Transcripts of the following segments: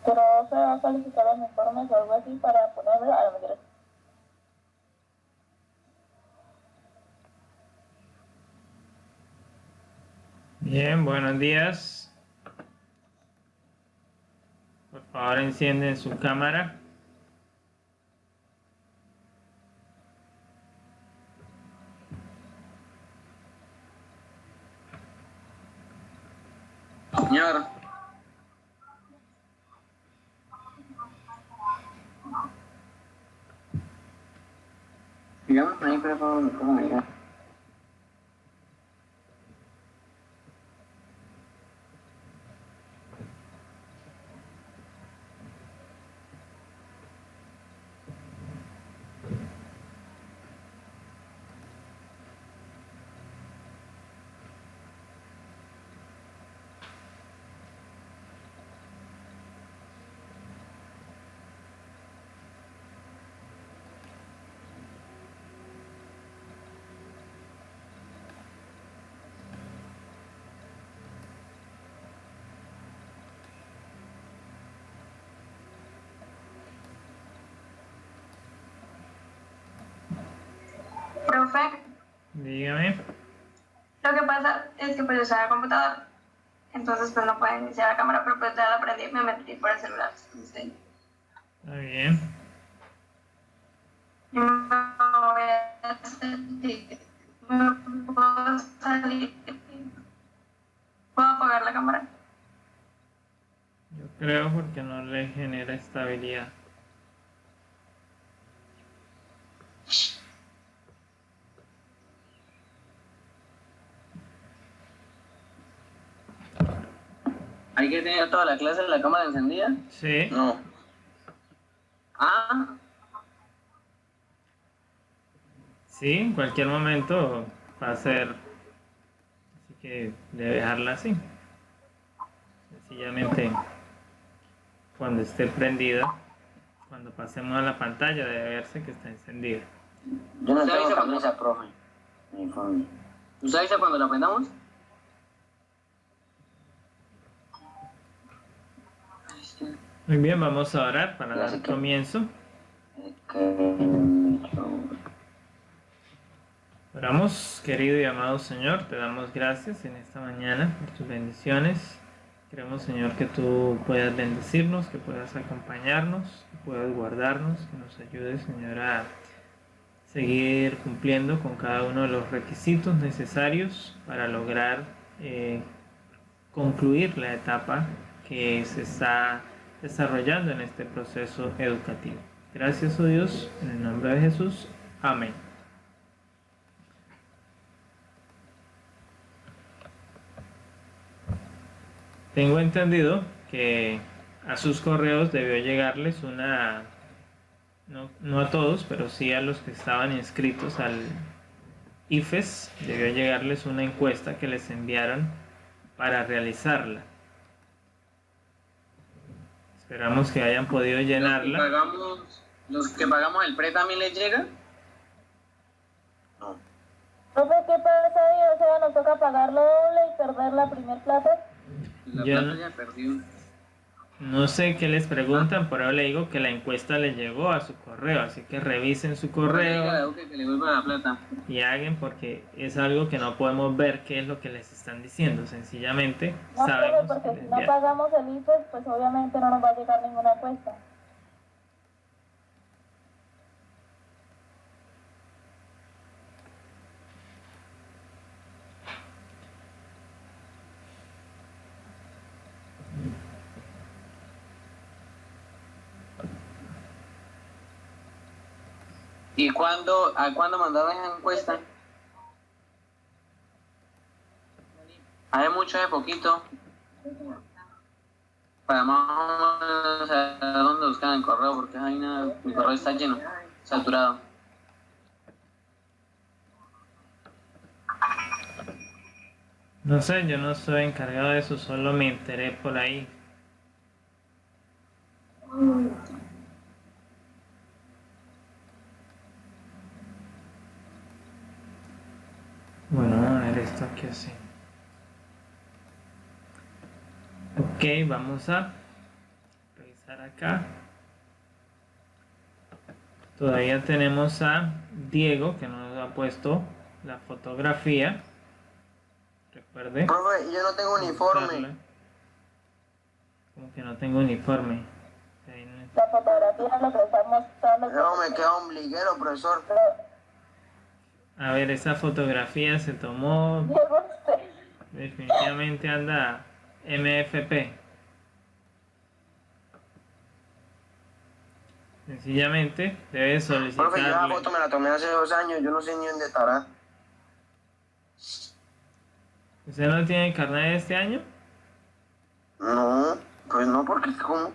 Pero se va a calificar los informes o algo así para ponerlo a la mentira. Bien, buenos días. Por favor, encienden su cámara. Señor. Digamos ahí, pero ¿cómo me diga? Profe, Dígame. lo que pasa es que pues yo usaba el computador, entonces pues no puedo iniciar la cámara, pero pues ya la prendí y me metí por el celular. Sí. Está bien. Y me voy a salir. ¿Me puedo salir? ¿Puedo apagar la cámara? Yo creo porque no le genera estabilidad. ¿Hay que tener toda la clase de la cámara encendida? Sí. No. Ah, Sí, en cualquier momento va a ser. Así que debe dejarla así. Sencillamente, cuando esté prendida, cuando pasemos a la pantalla, debe verse que está encendida. yo no tengo camisa, profe. Uniforme. ¿Usted avisa cuando la prendamos? Muy bien, vamos a orar para dar comienzo. Oramos, querido y amado Señor, te damos gracias en esta mañana por tus bendiciones. Queremos, Señor, que tú puedas bendecirnos, que puedas acompañarnos, que puedas guardarnos, que nos ayudes, Señor, a seguir cumpliendo con cada uno de los requisitos necesarios para lograr concluir la etapa que se está desarrollando en este proceso educativo. Gracias, oh Dios, en el nombre de Jesús. Amén. Tengo entendido que a sus correos debió llegarles una, no a todos, pero sí a los que estaban inscritos al IFES, debió llegarles una encuesta que les enviaron para realizarla. Esperamos que hayan podido llenarla. ¿Los que pagamos el PRE también les llega? No. Profe, ¿qué pasa ahí? O sea, nos toca pagarlo doble y perder la primer plata. La Yo plata ya perdió. No sé qué les preguntan, pero le digo que la encuesta les llegó a su correo, así que revisen su correo Que le vuelva la plata. y hagan, porque es algo que no podemos ver qué es lo que les están diciendo. Sencillamente No, sabemos profe, que porque les si no enviaron. pagamos el IFES, pues obviamente no nos va a llegar ninguna encuesta. ¿Y a cuándo mandaron esa encuesta? Hace mucho, hace poquito. Para más o menos saber dónde buscar el correo, porque ahí nada, mi correo está lleno, saturado. No sé, yo no soy encargado de eso, solo me enteré por ahí. Bueno, vamos a ver esto aquí así. Ok, vamos a revisar revisar acá. Todavía tenemos a Diego que nos ha puesto la fotografía. Recuerde. Profe, yo no tengo uniforme. mostrarla. Como que no tengo uniforme. Ahí no- La fotografía es lo que está mostrando. No, me queda ombliguero, profesor. A ver, esa fotografía se tomó. Diego, usted. Definitivamente anda MFP. Sencillamente debe Profe, yo la solicitarle. foto me la tomé hace 2 años, yo no sé ni dónde estará. ¿Usted no tiene carnet de este año? No, pues no, porque ¿cómo?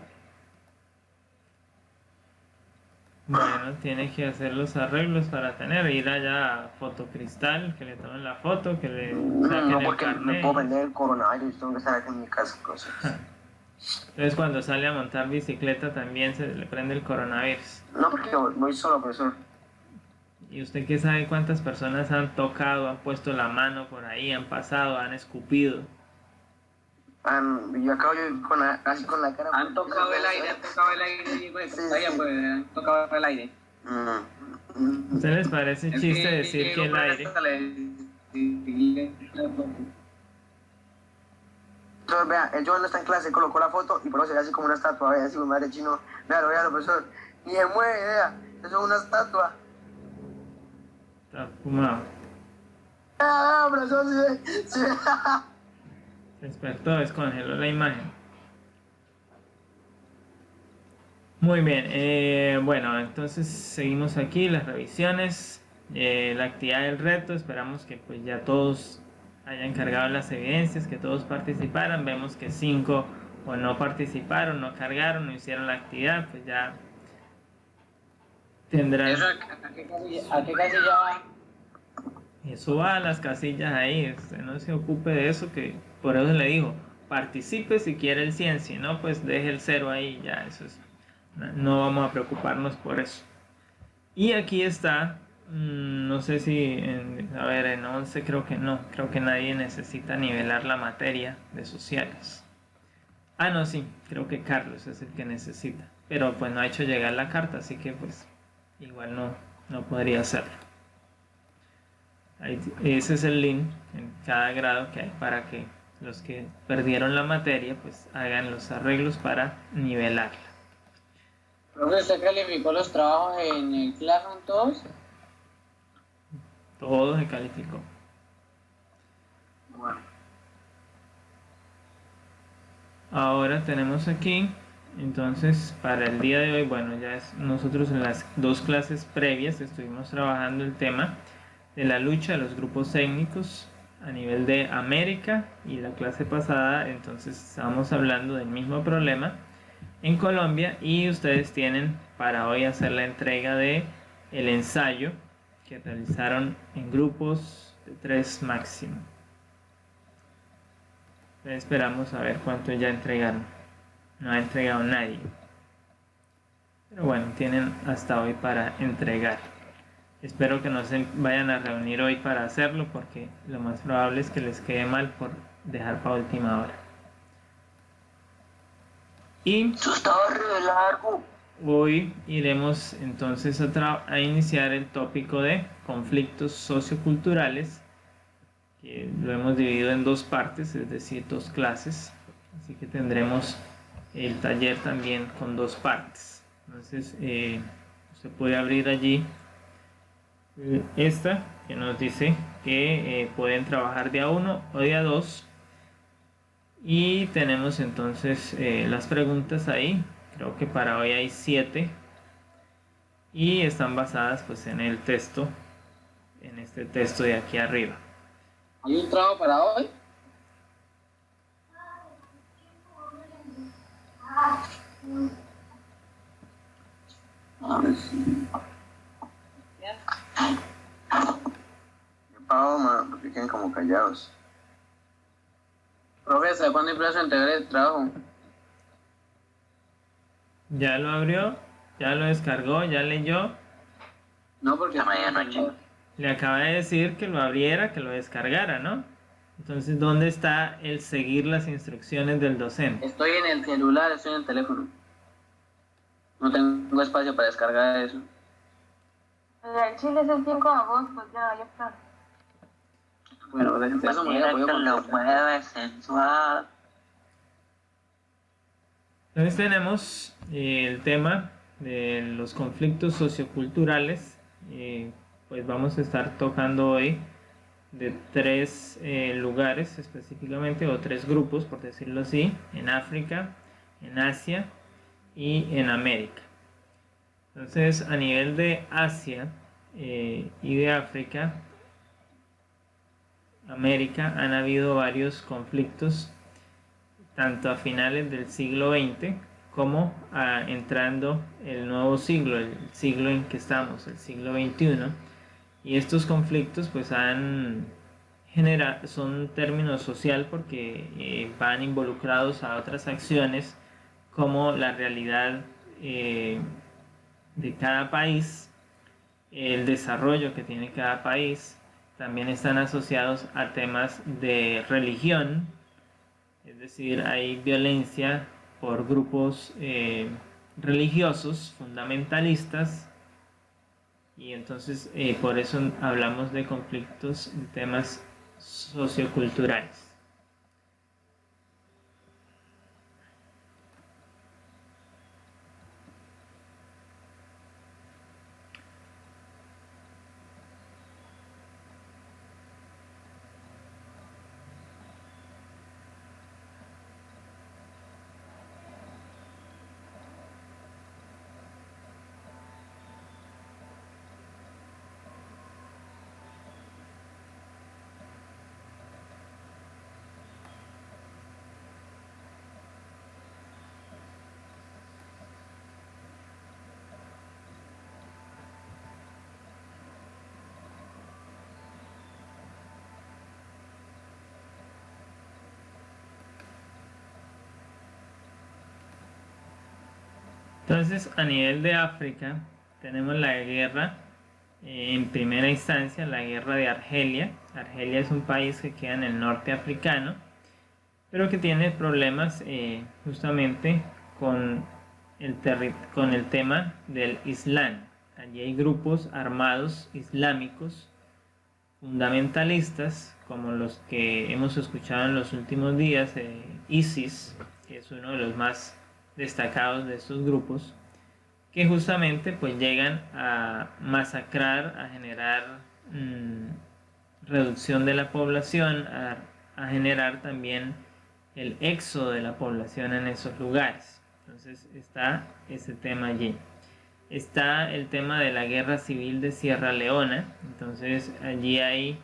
Bueno, tiene que hacer los arreglos para tener, ir allá a Fotocristal, que le tomen la foto, que le saquen No, el porque me carnet. puedo vender el coronavirus, tengo que estar aquí en mi casa. Cosas. Entonces cuando sale a montar bicicleta también se le prende el coronavirus. No, porque voy solo, profesor. ¿Y usted qué sabe cuántas personas han tocado, han puesto la mano por ahí, han pasado, han escupido? Yo acabo así con la cara. Han tocado el aire, y pues, Sí, vaya, sí. pues, han tocado el aire. Mm. ¿Usted les parece chiste decir que el aire? Entonces, vea, el Joan no está en clase, colocó la foto y por eso se ve así como una estatua, vea, así un madre chino. Véalo, profesor. Ni se mueve, vea, eso es una estatua. Está fumado. Profesor, sí. Se despertó, descongeló la imagen. Muy bien, bueno, entonces seguimos aquí las revisiones, la actividad del reto. Esperamos que pues ya todos hayan cargado las evidencias, que todos participaran. Vemos que 5 o no participaron, no cargaron, no hicieron la actividad, pues ya tendrán. ¿Eso a qué casilla va? Eso va a las casillas ahí, usted no se ocupe de eso, que por eso le digo, participe si quiere el 100, si no pues deje el 0 ahí, ya eso es, no vamos a preocuparnos por eso. Y aquí está, no sé si, a ver, en 11 creo que no, creo que nadie necesita nivelar la materia de sociales. Ah, no, sí, creo que Carlos es el que necesita, pero pues no ha hecho llegar la carta, así que pues igual no podría hacerlo. Ese es el link en cada grado que hay para que los que perdieron la materia pues hagan los arreglos para nivelarla. Profe, ¿usted calificó los trabajos en el Classroom todos? Todo se calificó. Bueno. Ahora tenemos aquí, entonces para el día de hoy, bueno, nosotros en las 2 clases previas estuvimos trabajando el tema de la lucha de los grupos étnicos a nivel de América, y la clase pasada entonces estábamos hablando del mismo problema en Colombia, y ustedes tienen para hoy hacer la entrega de el ensayo que realizaron en grupos de 3 máximo. Esperamos a ver cuánto ya entregaron. No ha entregado nadie, pero bueno, tienen hasta hoy para entregar. Espero que no se vayan a reunir hoy para hacerlo, porque lo más probable es que les quede mal por dejar para última hora. Y Eso estaba re largo. hoy iremos entonces a iniciar el tópico de conflictos socioculturales, que lo hemos dividido en 2 partes, es decir, 2 clases. Así que tendremos el taller también con 2 partes. Entonces, se puede abrir allí esta que nos dice que pueden trabajar de a 1 o de a 2, y tenemos entonces las preguntas ahí. Creo que para hoy hay 7 y están basadas pues en el texto, en este texto de aquí arriba. ¿Hay un trabajo para hoy? A ver si. ¿Qué pago, man? Porque quedan como callados. Profesor, ¿cuándo hay plazo de entregar el trabajo? ¿Ya lo abrió? ¿Ya lo descargó? ¿Ya leyó? No, porque Medianoche. Le acaba de decir que lo abriera, que lo descargara, ¿no? Entonces, ¿dónde está el seguir las instrucciones del docente? estoy en el celular, estoy en el teléfono. No tengo espacio para descargar eso. El Chile es el 5 de agosto, ya está. Bueno, pues entonces eso me hubiera podido contestar. sensual. Entonces tenemos el tema de los conflictos socioculturales. Pues vamos a estar tocando hoy de tres lugares específicamente, o tres grupos, por decirlo así, en África, en Asia y en América. Entonces, a nivel de Asia y de África, América, han habido varios conflictos, tanto a finales del siglo XX como entrando el nuevo siglo, el siglo en que estamos, el siglo XXI. Y estos conflictos pues son términos social porque van involucrados a otras acciones como la realidad de cada país, el desarrollo que tiene cada país. También están asociados a temas de religión, es decir, hay violencia por grupos religiosos fundamentalistas, y entonces por eso hablamos de conflictos en temas socioculturales. Entonces, a nivel de África, tenemos la guerra, en primera instancia, la guerra de Argelia. Argelia es un país que queda en el norte africano, pero que tiene problemas justamente con el tema del Islam. Allí hay grupos armados islámicos fundamentalistas, como los que hemos escuchado en los últimos días, ISIS, que es uno de los más destacados de estos grupos, que justamente pues llegan a masacrar, a generar reducción de la población, a generar también el éxodo de la población en esos lugares. Entonces está ese tema allí. Está el tema de la guerra civil de Sierra Leona. Entonces allí hay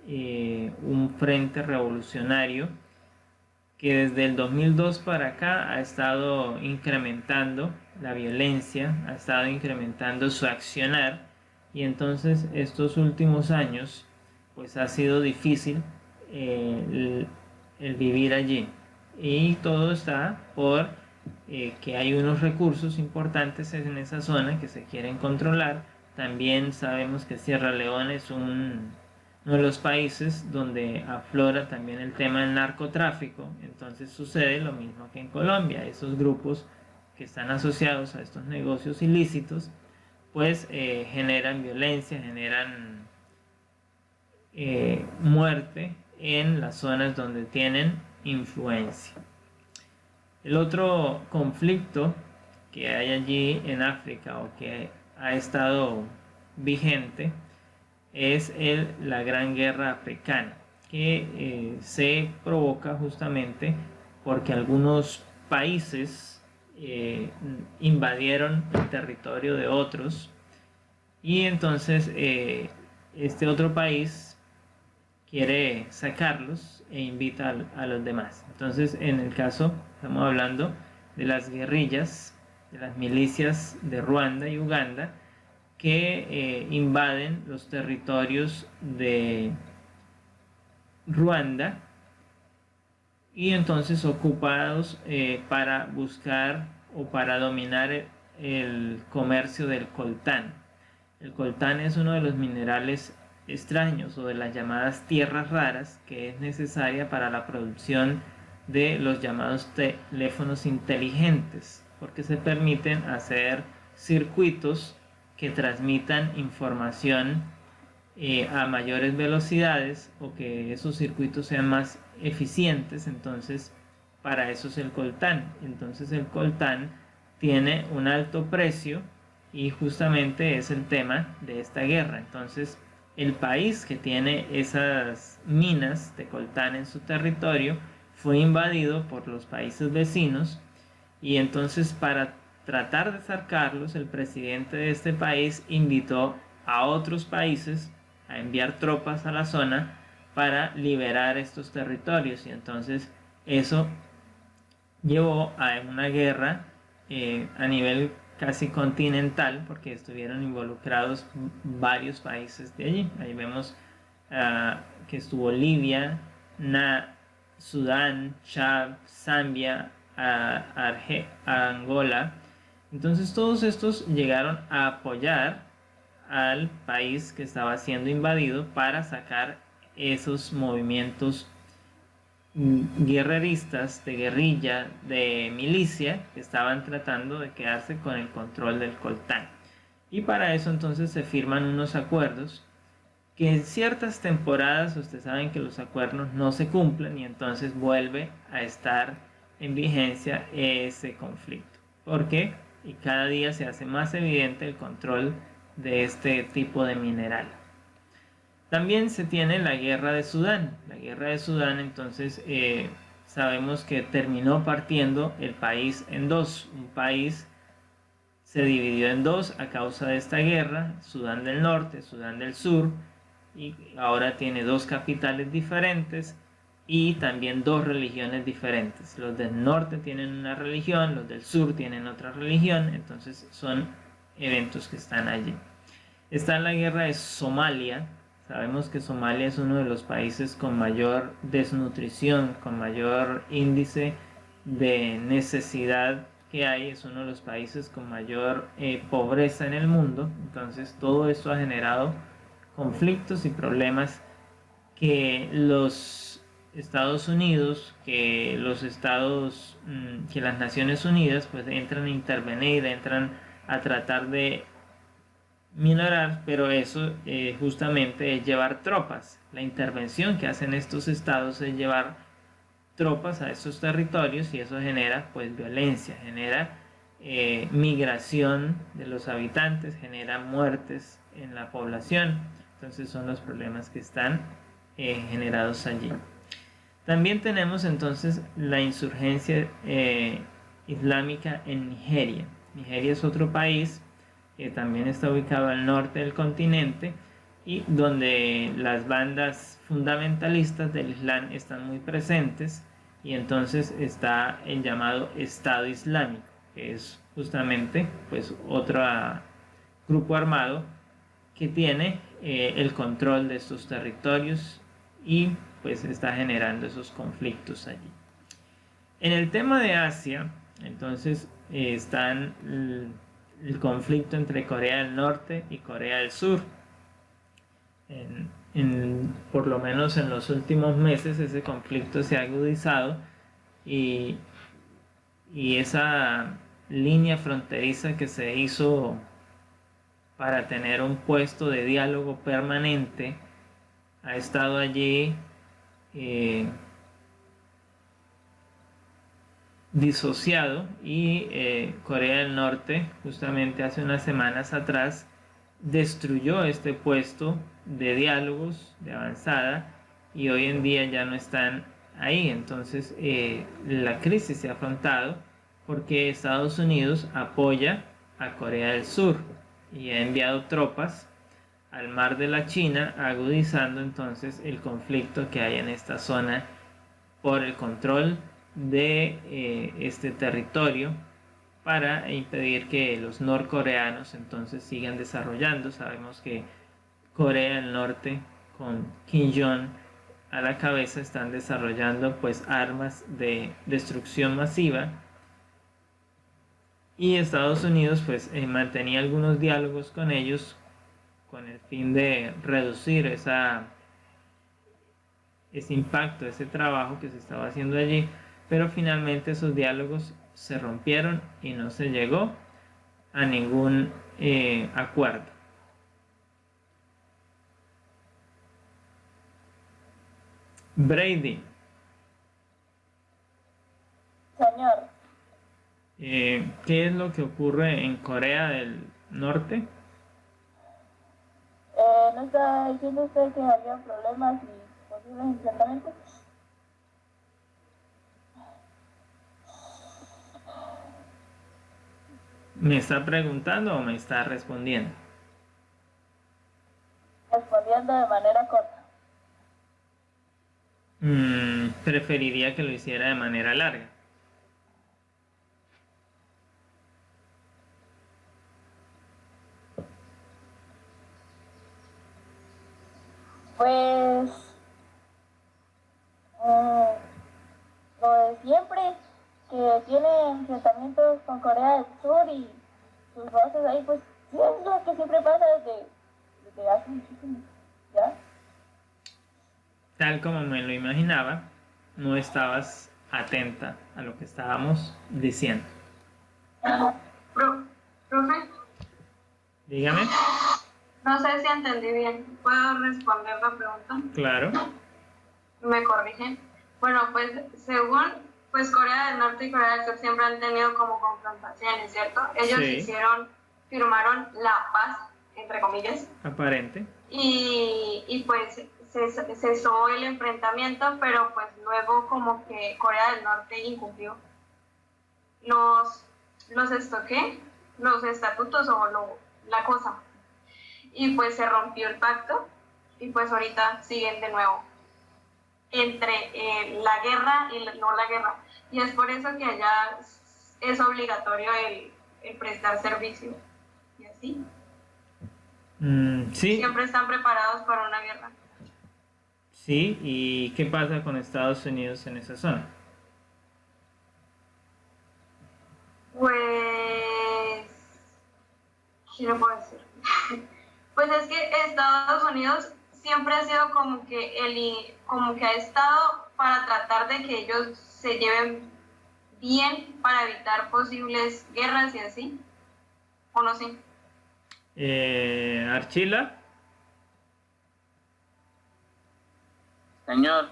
un frente revolucionario que desde el 2002 para acá ha estado incrementando la violencia, ha estado incrementando su accionar, y entonces estos últimos años pues ha sido difícil el vivir allí, y todo está por que hay unos recursos importantes en esa zona que se quieren controlar. También sabemos que Sierra Leona es uno de los países donde aflora también el tema del narcotráfico. Entonces sucede lo mismo que en Colombia. Esos grupos que están asociados a estos negocios ilícitos pues generan violencia, generan muerte en las zonas donde tienen influencia. El otro conflicto que hay allí en África, o que ha estado vigente, es la Gran Guerra Africana, que se provoca justamente porque algunos países invadieron el territorio de otros, y entonces este otro país quiere sacarlos e invita a los demás. Entonces, en el caso, estamos hablando de las guerrillas, de las milicias de Ruanda y Uganda, que invaden los territorios de Ruanda, y entonces ocupados para buscar o para dominar el comercio del coltán. El coltán es uno de los minerales extraños, o de las llamadas tierras raras, que es necesaria para la producción de los llamados teléfonos inteligentes, porque se permiten hacer circuitos que transmitan información a mayores velocidades, o que esos circuitos sean más eficientes. Entonces para eso es el coltán. Entonces el coltán tiene un alto precio y justamente es el tema de esta guerra. Entonces el país que tiene esas minas de coltán en su territorio fue invadido por los países vecinos, y entonces para tratar de sacarlos, el presidente de este país invitó a otros países a enviar tropas a la zona para liberar estos territorios, y entonces eso llevó a una guerra a nivel casi continental, porque estuvieron involucrados varios países de allí. Ahí vemos que estuvo Libia, Sudán, Chad, Zambia, Angola. Entonces todos estos llegaron a apoyar al país que estaba siendo invadido para sacar esos movimientos guerreristas, de guerrilla, de milicia, que estaban tratando de quedarse con el control del coltán. Y para eso entonces se firman unos acuerdos que en ciertas temporadas, ustedes saben que los acuerdos no se cumplen, y entonces vuelve a estar en vigencia ese conflicto. ¿Por qué? Y cada día se hace más evidente el control de este tipo de mineral. También se tiene la guerra de Sudán. La guerra de Sudán, entonces, sabemos que terminó partiendo el país en dos. Un país se dividió en dos a causa de esta guerra: Sudán del Norte, Sudán del Sur, y ahora tiene dos capitales diferentes y también dos religiones diferentes. Los del norte tienen una religión, los del sur tienen otra religión. Entonces son eventos que están allí. Está la guerra de Somalia. Sabemos que Somalia es uno de los países con mayor desnutrición, con mayor índice de necesidad que hay. Es uno de los países con mayor pobreza en el mundo. Entonces todo esto ha generado conflictos y problemas que los Estados Unidos, que las Naciones Unidas pues entran a intervenir, entran a tratar de minorar, pero eso justamente es llevar tropas. La intervención que hacen estos estados es llevar tropas a esos territorios, y eso genera pues violencia, genera migración de los habitantes, genera muertes en la población. Entonces son los problemas que están generados allí. También tenemos entonces la insurgencia islámica en Nigeria. Nigeria es otro país que también está ubicado al norte del continente, y donde las bandas fundamentalistas del Islam están muy presentes, y entonces está el llamado Estado Islámico, que es justamente pues otro grupo armado que tiene el control de estos territorios y pues está generando esos conflictos allí. En el tema de Asia, entonces están el conflicto entre Corea del Norte y Corea del Sur. Por lo menos en los últimos meses ese conflicto se ha agudizado, y esa línea fronteriza que se hizo para tener un puesto de diálogo permanente ha estado allí disociado, y Corea del Norte justamente hace unas semanas atrás destruyó este puesto de diálogos de avanzada, y hoy en día ya no están ahí. Entonces la crisis se ha afrontado porque Estados Unidos apoya a Corea del Sur y ha enviado tropas al mar de la China, agudizando entonces el conflicto que hay en esta zona por el control de este territorio, para impedir que los norcoreanos entonces sigan desarrollando. Sabemos que Corea del Norte, con Kim Jong a la cabeza, están desarrollando pues armas de destrucción masiva, y Estados Unidos pues mantenía algunos diálogos con ellos con el fin de reducir ese impacto, ese trabajo que se estaba haciendo allí, pero finalmente esos diálogos se rompieron y no se llegó a ningún acuerdo. Brady, Señor, ¿qué es lo que ocurre en Corea del Norte? ¿no está diciendo usted que había problemas y posibles enfrentamientos? ¿Me está preguntando o me está respondiendo? Respondiendo de manera corta. Preferiría que lo hiciera de manera larga. Pues lo de siempre, que tiene enfrentamientos con Corea del Sur y sus bases ahí, pues sí es lo que siempre pasa desde hace muchísimo, ¿ya? Tal como me lo imaginaba, no estabas atenta a lo que estábamos diciendo. Profe, Dígame. no sé si entendí bien. ¿Puedo responder la pregunta? Claro. ¿Me corrigen? Bueno, pues según pues Corea del Norte y Corea del Sur siempre han tenido como confrontaciones, ¿cierto? Ellos Sí. firmaron la paz, entre comillas, Aparente. y pues cesó el enfrentamiento, pero pues luego como que Corea del Norte incumplió los estatutos o la cosa, y pues se rompió el pacto y pues ahorita siguen de nuevo entre la guerra y no la guerra, y es por eso que allá es obligatorio el prestar servicio y así Sí. siempre están preparados para una guerra. Sí. ¿Y qué pasa con Estados Unidos en esa zona? Pues, ¿qué le puedo decir? Pues es que Estados Unidos siempre ha sido como que ha estado para tratar de que ellos se lleven bien para evitar posibles guerras y así, ¿o no sé? Archila, Señor,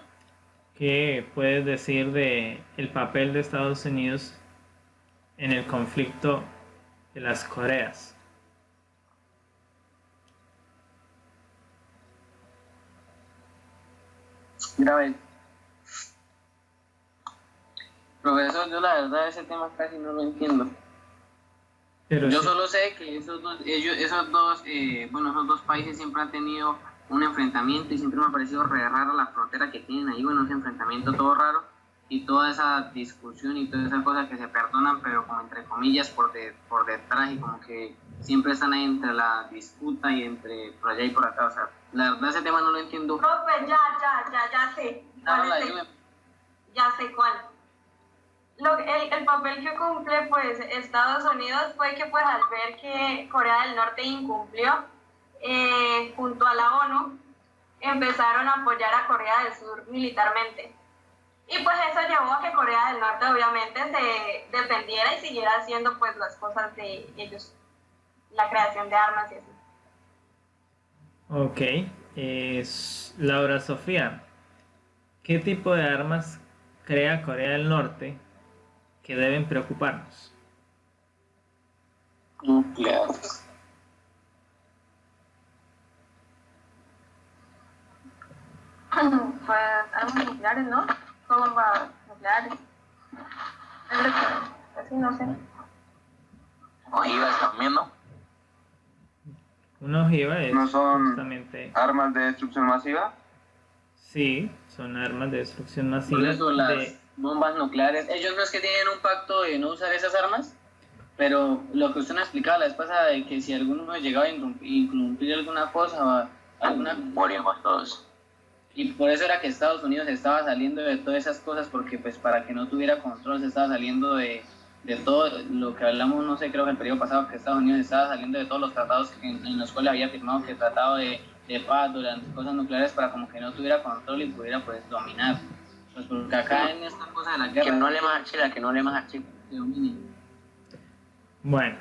¿qué puedes decir de el papel de Estados Unidos en el conflicto de las Coreas? mira, ve. Profesor, yo la verdad ese tema casi no lo entiendo. Pero Yo sí- solo sé que esos dos países siempre han tenido un enfrentamiento y siempre me ha parecido re rara la frontera que tienen ahí, bueno, ese enfrentamiento todo raro y toda esa discusión y todas esas cosas que se perdonan, pero como entre comillas por detrás y como que siempre están ahí entre la disputa y entre por allá y por acá, o sea, la verdad ese tema no lo entiendo. Profe, ya sé. Habla, ¿Cuál es ayúdame. Ya sé cuál. El papel que cumple pues Estados Unidos fue que pues al ver que Corea del Norte incumplió junto a la ONU empezaron a apoyar a Corea del Sur militarmente, y pues eso llevó a que Corea del Norte obviamente se defendiera y siguiera haciendo pues las cosas de ellos, la creación de armas y así. Ok. Laura Sofía, ¿qué tipo de armas crea Corea del Norte que deben preocuparnos? Nucleares. Pues armas nucleares, ¿no? Bombas nucleares. Así no sé. Ojivas también, ¿no? Una ojiva es ¿No son justamente... armas de destrucción masiva? Sí, son armas de destrucción Por masiva. eso las de- bombas nucleares, ellos no es que tienen un pacto de no usar esas armas, pero lo que usted nos explicaba la vez pasada de que si alguno llegaba a incumplir alguna cosa o alguna... Morimos todos. Y por eso era que Estados Unidos estaba saliendo de todas esas cosas, porque pues para que no tuviera control se estaba saliendo de todo lo que hablamos, no sé, creo que el periodo pasado, que Estados Unidos estaba saliendo de todos los tratados en los cuales había firmado, que tratado de paz durante cosas nucleares para como que no tuviera control y pudiera pues dominar. Pues porque acá en esta cosa de la guerra... Que no le más archila, que no le más archila. que dominen. Bueno,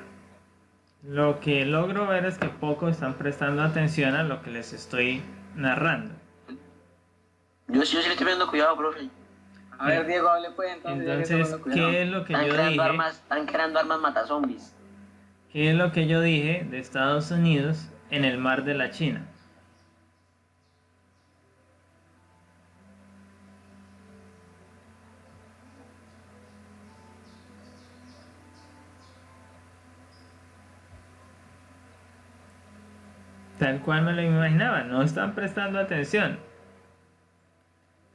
lo que logro ver es que poco están prestando atención a lo que les estoy narrando. Yo sí le estoy poniendo cuidado, profe. A ver, Diego, hable pues entonces. ya que Entonces, solo cuidado. ¿qué es lo que Están yo creando dije? armas, están creando armas matazombies. ¿Qué es lo que yo dije de Estados Unidos en el mar de la China? Tal cual me lo imaginaba, no están prestando atención.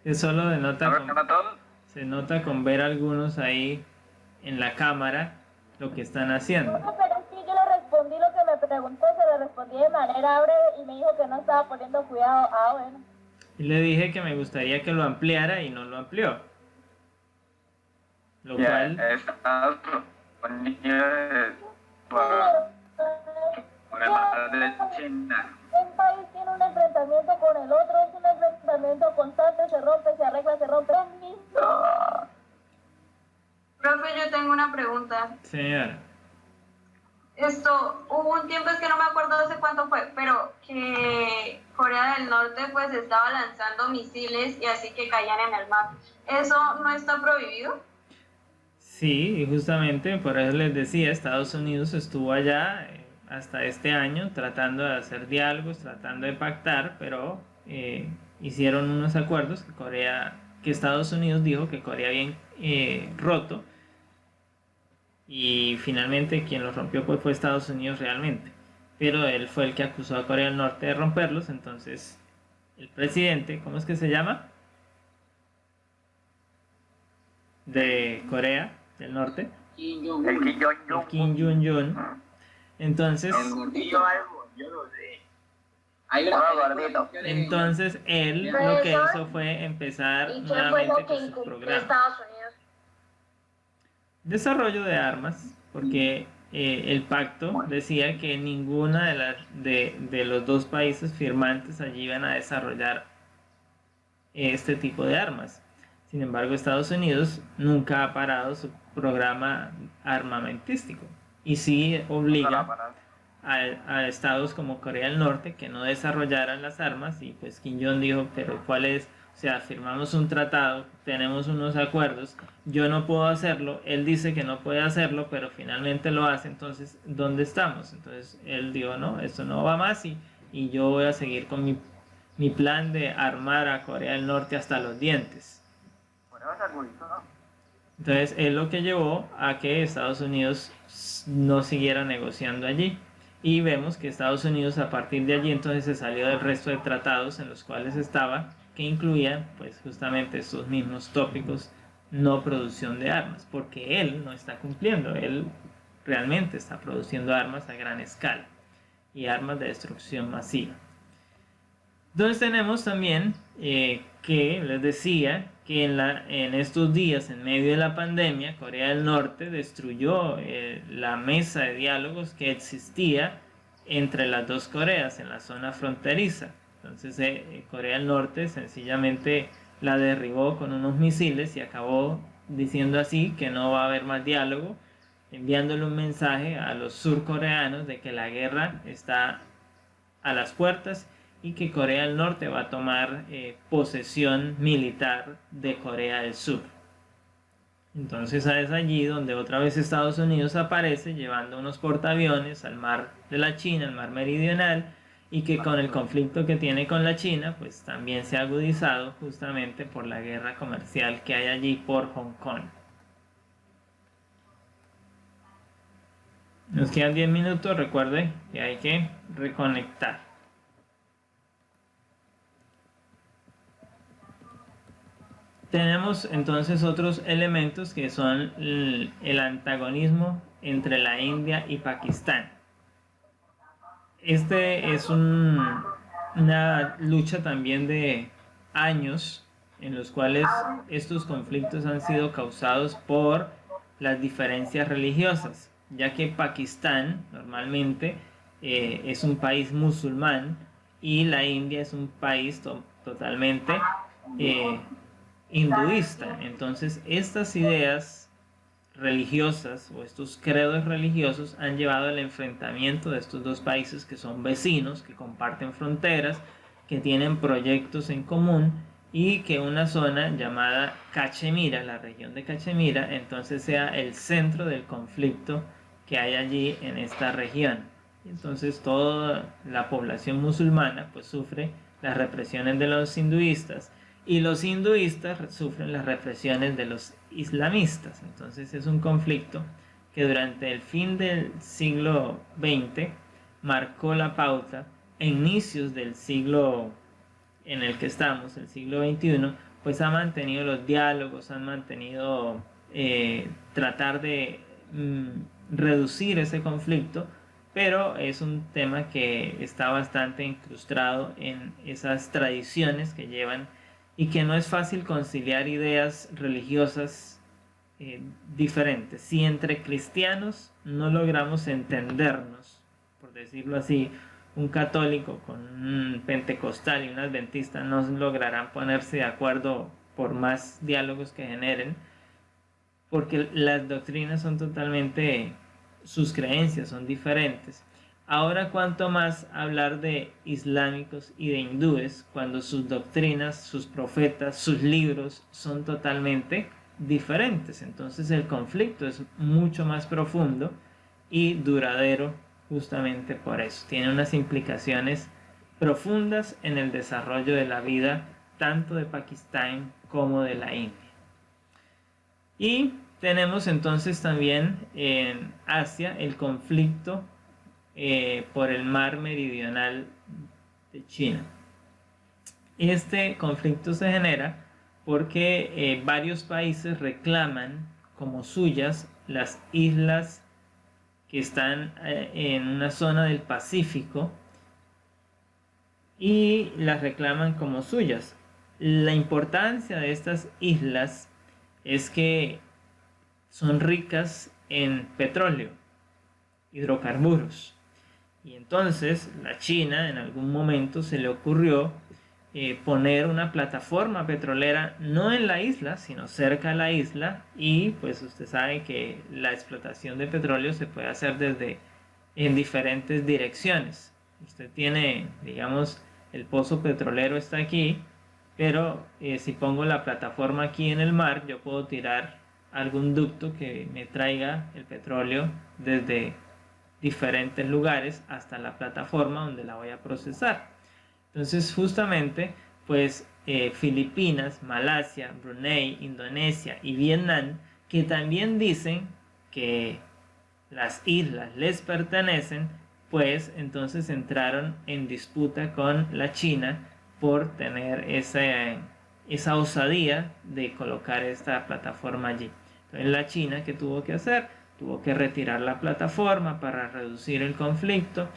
Que solo se nota con ver a algunos ahí en la cámara lo que están haciendo. No, pero sí, yo le respondí lo que me preguntó, se lo respondí de manera breve y me dijo que no estaba poniendo cuidado. Ah, bueno. Y le dije que me gustaría que lo ampliara y no lo amplió. Lo cual, Estados Unidos por el mar de China. Un país tiene un enfrentamiento con el otro, es un enfrentamiento constante, se rompe, se arregla, se rompe. Profe, yo tengo una pregunta. señora, Hubo un tiempo, es que no me acuerdo hace cuánto fue, pero que Corea del Norte pues estaba lanzando misiles y así que caían en el mar. ¿Eso no está prohibido? sí, y justamente por eso les decía, Estados Unidos estuvo allá hasta este año tratando de hacer diálogos, tratando de pactar, pero hicieron unos acuerdos que Estados Unidos dijo que Corea había roto, y finalmente quien los rompió pues fue Estados Unidos realmente, pero él fue el que acusó a Corea del Norte de romperlos. Entonces el presidente, ¿cómo es que se llama? De Corea del Norte, Kim Jong-un. El Kim Jong-un. el Kim Jong-un. Entonces, El gordillo algo, yo lo sé. Hay una gordito. entonces él lo que hizo fue empezar ¿Y qué fue nuevamente lo que con sus incumplió programas. Estados Unidos? Desarrollo de armas, porque el pacto decía que ninguna de los dos países firmantes allí iban a desarrollar este tipo de armas. Sin embargo, Estados Unidos nunca ha parado su programa armamentístico y sí obliga a estados como Corea del Norte que no desarrollaran las armas. Y pues Kim Jong dijo, pero ¿cuál es? O sea, firmamos un tratado, tenemos unos acuerdos, yo no puedo hacerlo, él dice que no puede hacerlo, pero finalmente lo hace. Entonces, ¿dónde estamos? Entonces él dijo, no, esto no va más, y yo voy a seguir con mi plan de armar a Corea del Norte hasta los dientes. Entonces es lo que llevó a que Estados Unidos no siguiera negociando allí, y vemos que Estados Unidos a partir de allí entonces se salió del resto de tratados en los cuales estaba, que incluían pues justamente estos mismos tópicos: no producción de armas, porque él no está cumpliendo, él realmente está produciendo armas a gran escala y armas de destrucción masiva. Entonces tenemos también que les decía que en estos días, en medio de la pandemia, Corea del Norte destruyó la mesa de diálogos que existía entre las dos Coreas en la zona fronteriza. Entonces Corea del Norte sencillamente la derribó con unos misiles y acabó diciendo así que no va a haber más diálogo, enviándole un mensaje a los surcoreanos de que la guerra está a las puertas y que Corea del Norte va a tomar posesión militar de Corea del Sur. Entonces es allí donde otra vez Estados Unidos aparece llevando unos portaaviones al mar de la China, al mar meridional, y que con el conflicto que tiene con la China pues también se ha agudizado justamente por la guerra comercial que hay allí por Hong Kong. Nos quedan 10 minutos, recuerde que hay que reconectar. Tenemos entonces otros elementos que son el antagonismo entre la India y Pakistán. Este es una lucha también de años en los cuales estos conflictos han sido causados por las diferencias religiosas, ya que Pakistán normalmente es un país musulmán y la India es un país totalmente hinduista. Entonces estas ideas religiosas o estos credos religiosos han llevado al enfrentamiento de estos dos países que son vecinos, que comparten fronteras, que tienen proyectos en común y que una zona llamada Cachemira, la región de Cachemira, entonces sea el centro del conflicto que hay allí en esta región. Entonces toda la población musulmana pues sufre las represiones de los hinduistas y los hinduistas sufren las represiones de los islamistas. Entonces es un conflicto que durante el fin del siglo XX marcó la pauta e inicios del siglo en el que estamos, el siglo XXI, pues ha mantenido los diálogos, han mantenido tratar de reducir ese conflicto, pero es un tema que está bastante incrustado en esas tradiciones que llevan y que no es fácil conciliar ideas religiosas diferentes. Si entre cristianos no logramos entendernos, por decirlo así, un católico con un pentecostal y un adventista no lograrán ponerse de acuerdo por más diálogos que generen, porque las doctrinas son totalmente, sus creencias son diferentes. Ahora cuanto más hablar de islámicos y de hindúes cuando sus doctrinas, sus profetas, sus libros son totalmente diferentes. Entonces el conflicto es mucho más profundo y duradero justamente por eso. Tiene unas implicaciones profundas en el desarrollo de la vida tanto de Pakistán como de la India. Y tenemos entonces también en Asia el conflicto por el mar meridional de China. Este conflicto se genera porque varios países reclaman como suyas las islas que están en una zona del Pacífico y las reclaman como suyas. La importancia de estas islas es que son ricas en petróleo, hidrocarburos. Y entonces la China en algún momento se le ocurrió poner una plataforma petrolera no en la isla, sino cerca de la isla, y pues usted sabe que la explotación de petróleo se puede hacer en diferentes direcciones. Usted tiene, digamos, el pozo petrolero está aquí, pero si pongo la plataforma aquí en el mar, yo puedo tirar algún ducto que me traiga el petróleo desde diferentes lugares hasta la plataforma donde la voy a procesar. Entonces justamente pues Filipinas, Malasia, Brunei, Indonesia y Vietnam, que también dicen que las islas les pertenecen, pues entonces entraron en disputa con la China por tener esa osadía de colocar esta plataforma allí. Entonces la China, ¿qué tuvo que hacer? Tuvo que retirar la plataforma para reducir el conflicto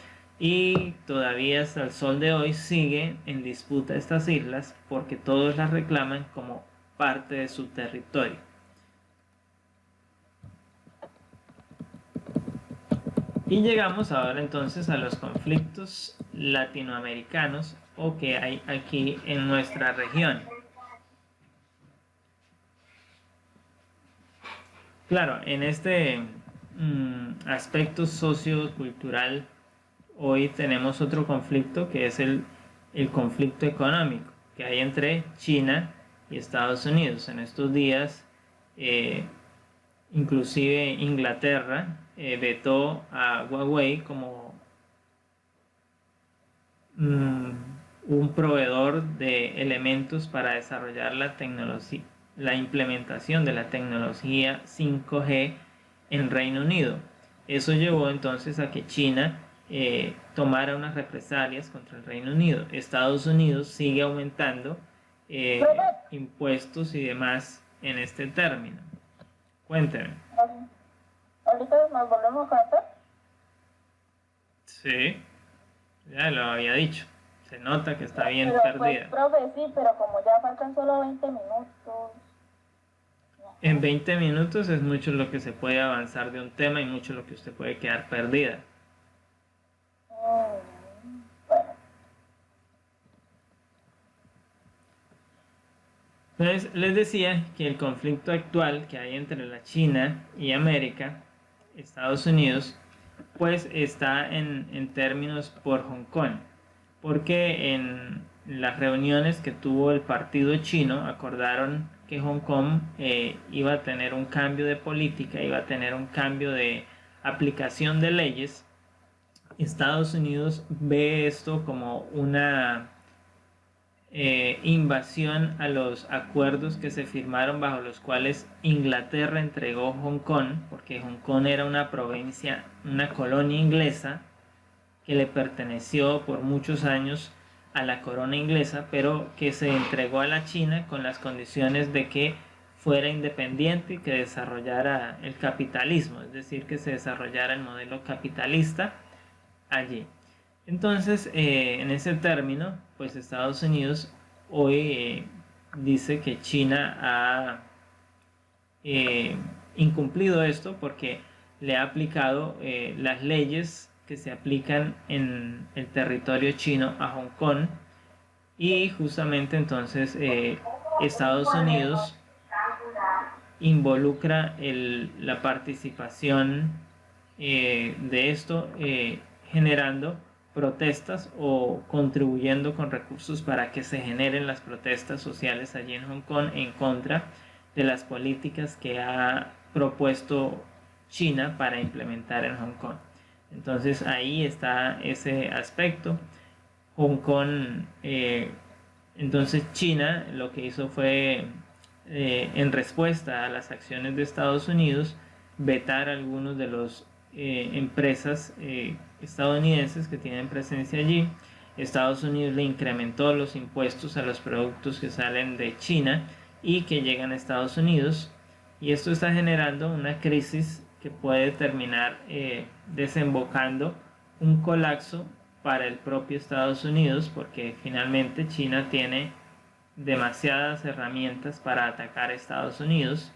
y todavía hasta el sol de hoy sigue en disputa estas islas porque todos las reclaman como parte de su territorio. Y llegamos ahora entonces a los conflictos latinoamericanos o que hay aquí en nuestra región. Claro, en este aspecto sociocultural hoy tenemos otro conflicto que es el conflicto económico que hay entre China y Estados Unidos. En estos días, inclusive Inglaterra vetó a Huawei como un proveedor de elementos para desarrollar la tecnología, la implementación de la tecnología 5G en Reino Unido. Eso llevó entonces a que China tomara unas represalias contra el Reino Unido. Estados Unidos sigue aumentando impuestos y demás en este término. Cuénteme. Ahorita nos volvemos a conectar. Sí, ya lo había dicho. Se nota que está bien Pero, perdida. Pues, profe, sí, pero como ya faltan solo 20 minutos. En 20 minutos es mucho lo que se puede avanzar de un tema y mucho lo que usted puede quedar perdida. Bueno. Entonces, les decía que el conflicto actual que hay entre la China y América, Estados Unidos, pues está en términos por Hong Kong, porque en las reuniones que tuvo el partido chino acordaron que Hong Kong iba a tener un cambio de política, iba a tener un cambio de aplicación de leyes. Estados Unidos ve esto como una invasión a los acuerdos que se firmaron bajo los cuales Inglaterra entregó Hong Kong, porque Hong Kong era una provincia, una colonia inglesa que le perteneció por muchos años a la corona inglesa, pero que se entregó a la China con las condiciones de que fuera independiente y que desarrollara el capitalismo, es decir, que se desarrollara el modelo capitalista allí. Entonces, en ese término, pues Estados Unidos hoy dice que China ha incumplido esto porque le ha aplicado las leyes que se aplican en el territorio chino a Hong Kong, y justamente entonces Estados Unidos involucra la participación de esto, generando protestas o contribuyendo con recursos para que se generen las protestas sociales allí en Hong Kong en contra de las políticas que ha propuesto China para implementar en Hong Kong. Entonces ahí está ese aspecto. Hong Kong, entonces China lo que hizo fue, en respuesta a las acciones de Estados Unidos, vetar algunos de los empresas estadounidenses que tienen presencia allí. Estados Unidos le incrementó los impuestos a los productos que salen de China y que llegan a Estados Unidos, y esto está generando una crisis que puede terminar desembocando un colapso para el propio Estados Unidos, porque finalmente China tiene demasiadas herramientas para atacar a Estados Unidos,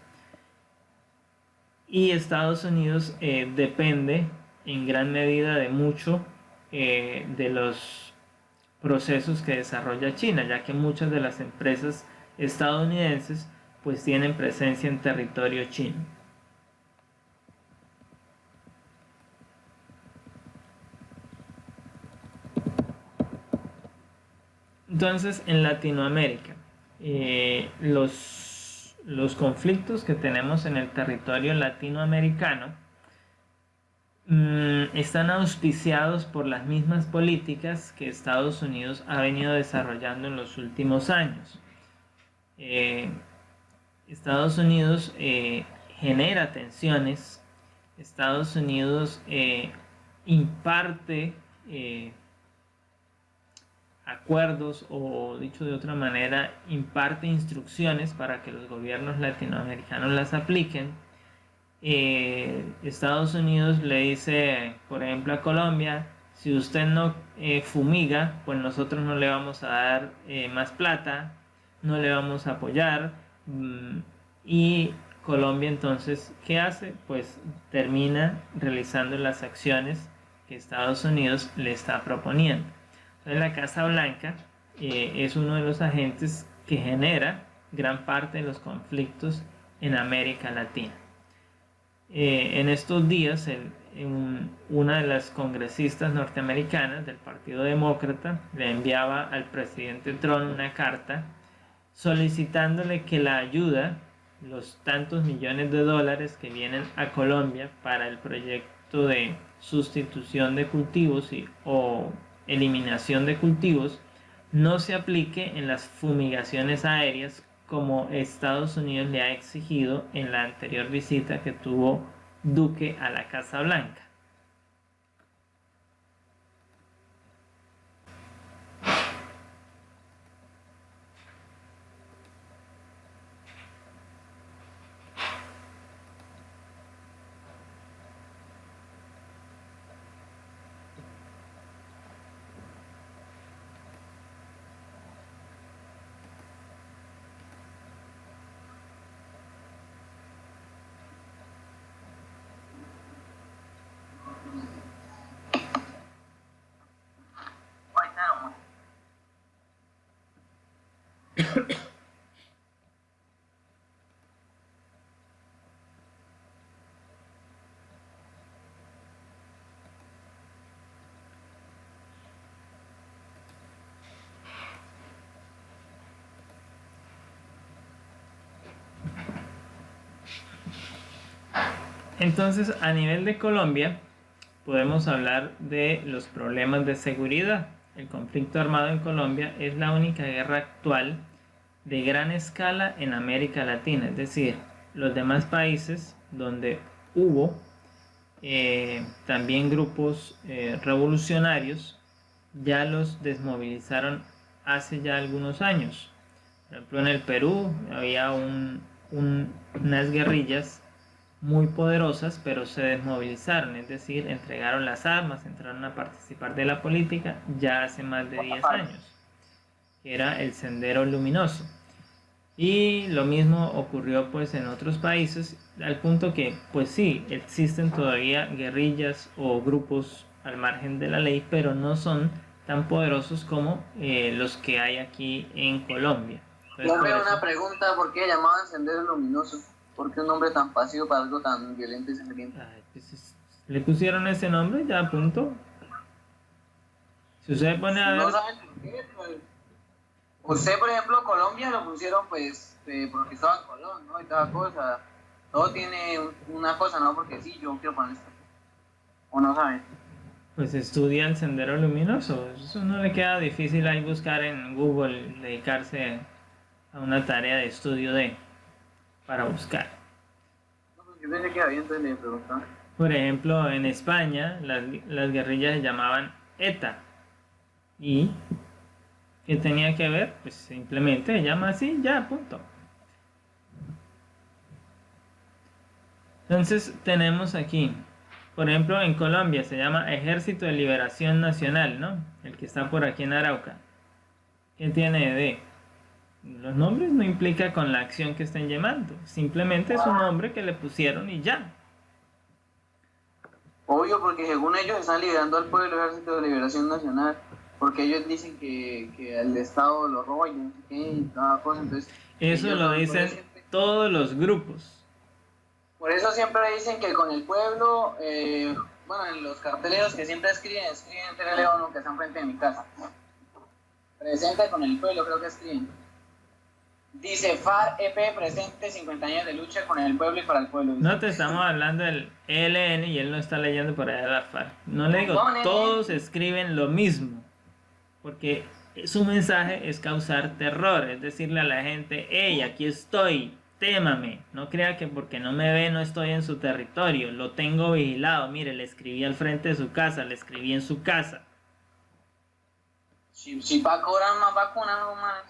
y Estados Unidos depende en gran medida de mucho de los procesos que desarrolla China, ya que muchas de las empresas estadounidenses pues tienen presencia en territorio chino. Entonces, en Latinoamérica, los conflictos que tenemos en el territorio latinoamericano están auspiciados por las mismas políticas que Estados Unidos ha venido desarrollando en los últimos años. Estados Unidos genera tensiones, Estados Unidos imparte acuerdos, o dicho de otra manera, imparte instrucciones para que los gobiernos latinoamericanos las apliquen. Estados Unidos le dice, por ejemplo, a Colombia: si usted no fumiga, pues nosotros no le vamos a dar más plata, no le vamos a apoyar. Y Colombia entonces, ¿qué hace? Pues termina realizando las acciones que Estados Unidos le está proponiendo. Entonces, la Casa Blanca es uno de los agentes que genera gran parte de los conflictos en América Latina. En estos días, una de las congresistas norteamericanas del Partido Demócrata le enviaba al presidente Trump una carta solicitándole que la ayuda, los tantos millones de dólares que vienen a Colombia para el proyecto de sustitución de cultivos o eliminación de cultivos, no se aplique en las fumigaciones aéreas como Estados Unidos le ha exigido en la anterior visita que tuvo Duque a la Casa Blanca. Entonces, a nivel de Colombia, podemos hablar de los problemas de seguridad. El conflicto armado en Colombia es la única guerra actual de gran escala en América Latina, es decir, los demás países donde hubo también grupos revolucionarios ya los desmovilizaron hace ya algunos años. Por ejemplo, en el Perú había unas guerrillas muy poderosas, pero se desmovilizaron, es decir, entregaron las armas, entraron a participar de la política ya hace más de 10 años, que era el Sendero Luminoso. Y lo mismo ocurrió pues en otros países, al punto que pues sí, existen todavía guerrillas o grupos al margen de la ley, pero no son tan poderosos como los que hay aquí en Colombia. Entonces, Yo veo por eso- una pregunta, ¿por qué llamaban Sendero Luminoso? ¿Por qué un nombre tan pasivo para algo tan violento y sangriento? Ay, pues le pusieron ese nombre, ya punto. Si usted pone a ver, No saben por qué, pues. Usted, por ejemplo, Colombia lo pusieron pues porque estaba en Colón, ¿no? Y toda cosa. Todo tiene una cosa, ¿no? Porque sí, yo quiero poner esto. ¿O no saben? pues estudia el Sendero Luminoso. Eso no le queda difícil ahí buscar en Google, dedicarse a una tarea de estudio para buscar. No, pues yo pensé que había, entonces le preguntaba. Por ejemplo, en España las guerrillas se llamaban ETA. ¿Y qué tenía que ver? Pues simplemente se llama así, ya, punto. Entonces tenemos aquí, por ejemplo, en Colombia se llama Ejército de Liberación Nacional, ¿no? El que está por aquí en Arauca. ¿Qué tiene de? Los nombres no implica con la acción que estén llevando. Simplemente es un nombre que le pusieron y ya. Obvio, porque según ellos están liberando al pueblo, el Ejército de Liberación Nacional. Porque ellos dicen que el Estado lo roba y no sé qué y toda cosa. Entonces, Eso ellos lo por dicen eso siempre- todos los grupos. Por eso siempre dicen que con el pueblo, bueno, en los carteleros que siempre escriben Tere León, que están frente de mi casa. Presente con el pueblo, creo que escriben. Dice FARC EP presente 50 años de lucha con el pueblo y para el pueblo. No te estamos hablando del ELN y él no está leyendo por allá de la FARC. No le digo, No, nene. todos escriben lo mismo. Porque su mensaje es causar terror, es decirle a la gente, hey, aquí estoy, témame. No crea que porque no me ve no estoy en su territorio, lo tengo vigilado. Mire, le escribí al frente de su casa, le escribí en su casa. Si va a cobrar más vacunas, no más.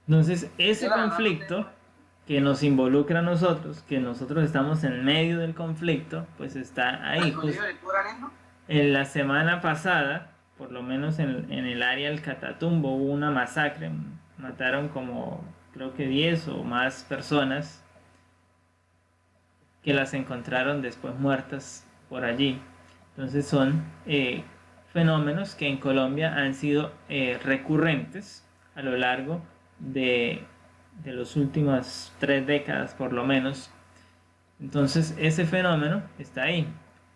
Entonces, ese Yo la verdad conflicto que nos involucra a nosotros, que nosotros estamos en medio del conflicto, pues está ahí. ¿Colegio de lectura, neno? En la semana pasada, por lo menos en el área del Catatumbo, hubo una masacre. Mataron como, creo que 10 o más personas que las encontraron después muertas por allí. Entonces son fenómenos que en Colombia han sido recurrentes a lo largo de las últimas 3 décadas por lo menos. Entonces ese fenómeno está ahí.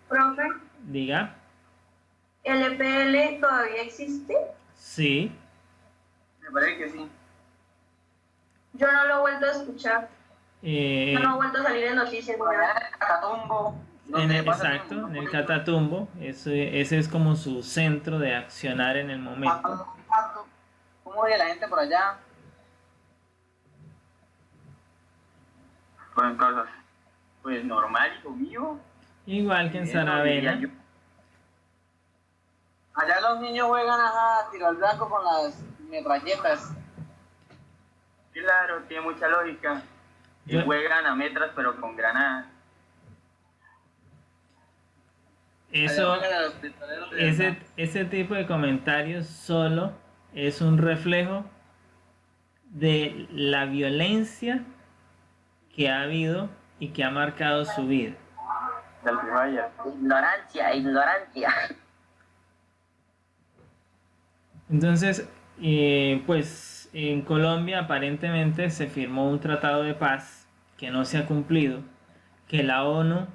Profe, Diga, ¿el EPL todavía existe? sí. Me parece que sí. Yo no lo he vuelto a escuchar. eh, No ha vuelto a salir en noticias. ni nada. Allá en Catatumbo. exacto, en el Catatumbo, ese es como su centro de accionar en el momento. ¿Cómo vive la gente por allá? Pues cosas, pues normal, hijo mío. Igual que en Eso diría Saravena. yo. Allá los niños juegan a tiro al blanco con las metralletas. Claro, tiene mucha lógica. Y Yo- juegan a metras pero con granadas. Eso, Allá juegan a los pistoleros de verdad. ese tipo de comentarios solo es un reflejo de la violencia que ha habido y que ha marcado su vida. Salpivaya. Ignorancia, ignorancia. Entonces, pues en Colombia aparentemente se firmó un tratado de paz que no se ha cumplido, que la ONU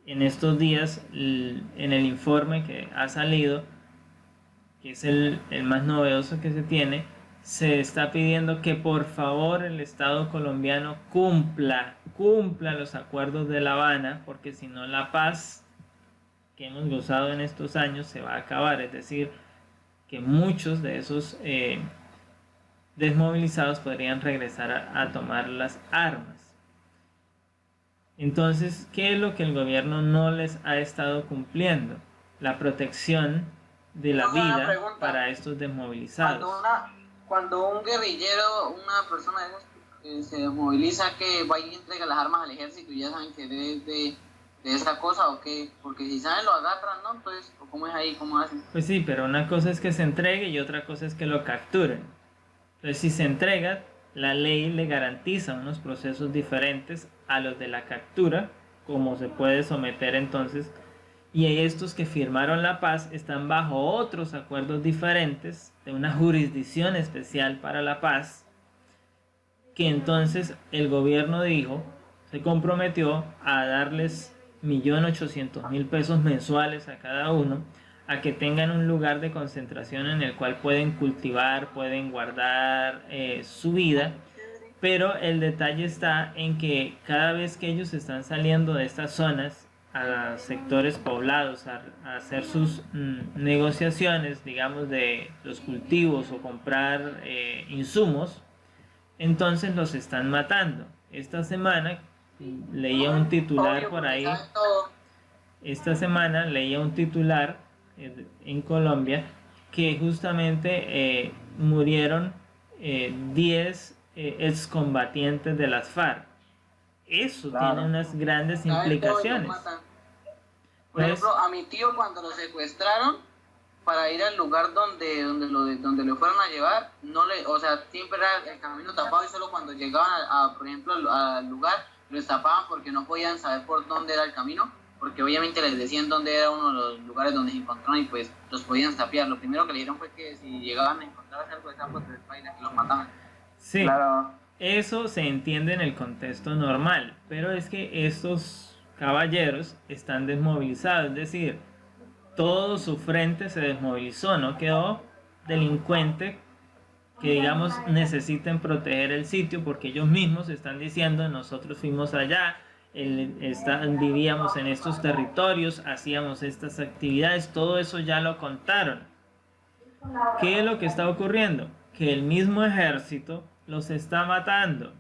en estos días, en el informe que ha salido, que es el más novedoso que se tiene, se está pidiendo que por favor el Estado colombiano cumpla los acuerdos de La Habana, porque si no la paz que hemos gozado en estos años se va a acabar. Es decir, que muchos de esos desmovilizados podrían regresar a tomar las armas. Entonces, ¿qué es lo que el gobierno no les ha estado cumpliendo? La protección de la vida para estos desmovilizados. Cuando un guerrillero, una persona de esas que se desmoviliza, que va y entrega las armas al ejército y ya saben que de esa cosa o qué, porque si saben lo agarran, ¿no? Entonces, ¿cómo es ahí? ¿Cómo hacen? Pues sí, pero una cosa es que se entregue y otra cosa es que lo capturen. Entonces, si se entrega, la ley le garantiza unos procesos diferentes a los de la captura, como se puede someter entonces. Y estos que firmaron la paz están bajo otros acuerdos diferentes de una jurisdicción especial para la paz, que entonces el gobierno se comprometió a darles 1.800.000 pesos mensuales a cada uno, a que tengan un lugar de concentración en el cual pueden cultivar, pueden guardar su vida. Pero el detalle está en que cada vez que ellos están saliendo de estas zonas a sectores poblados a hacer sus negociaciones, digamos, de los cultivos o comprar insumos, entonces los están matando. Esta semana leía un titular por ahí, en Colombia, que justamente murieron 10 excombatientes de las FARC. Eso tiene unas grandes implicaciones. Por ejemplo, a mi tío cuando lo secuestraron para ir al lugar donde lo fueron a llevar, siempre era el camino tapado y solo cuando llegaban por ejemplo al lugar lo tapaban porque no podían saber por dónde era el camino, porque obviamente les decían dónde era uno de los lugares donde se encontraron y pues los podían tapiar. Lo primero que le dijeron fue que si llegaban a encontrar algo de sapos de España, que los mataban. Sí, Claro. eso se entiende en el contexto normal, pero es que estos caballeros están desmovilizados, es decir, todo su frente se desmovilizó, no quedó delincuente que digamos necesiten proteger el sitio, porque ellos mismos están diciendo: nosotros fuimos allá, vivíamos en estos territorios, hacíamos estas actividades, todo eso ya lo contaron. ¿Qué es lo que está ocurriendo? Que el mismo ejército los está matando.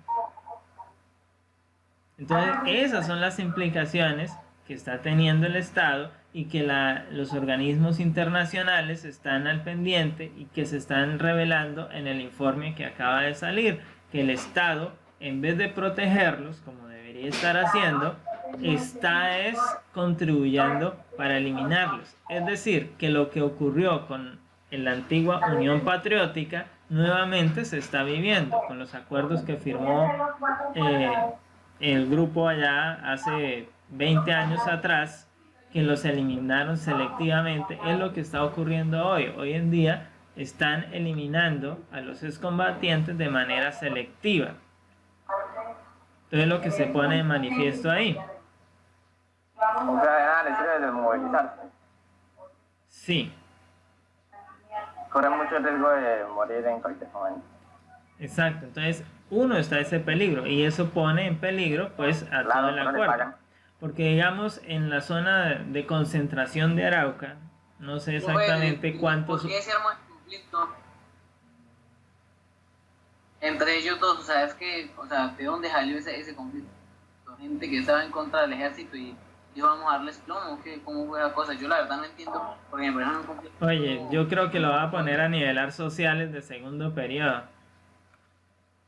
Entonces esas son las implicaciones que está teniendo el Estado y que los organismos internacionales están al pendiente y que se están revelando en el informe que acaba de salir, que el Estado, en vez de protegerlos como debería estar haciendo, está contribuyendo para eliminarlos. Es decir, que lo que ocurrió con la antigua Unión Patriótica nuevamente se está viviendo con los acuerdos que firmó el grupo allá hace 20 años atrás, que los eliminaron selectivamente. Es lo que está ocurriendo hoy. Hoy en día están eliminando a los excombatientes de manera selectiva. Entonces lo que se pone de manifiesto ahí. O sea, de nada les sirve desmovilizarse. Sí. Corren mucho riesgo de morir en cualquier momento. Exacto. Entonces uno está ese peligro y eso pone en peligro pues a todo el acuerdo. Porque digamos en la zona de concentración de Arauca, no sé exactamente cuántos... ¿Por qué se armó el conflicto entre ellos dos? O sea, es que, ¿de dónde salió ese conflicto? La gente que estaba en contra del ejército y dijo: vamos a darles plomo, ¿cómo fue la cosa? Yo la verdad no entiendo, porque me parece un conflicto... Oye, yo creo que lo va a poner a nivelar sociales de segundo periodo.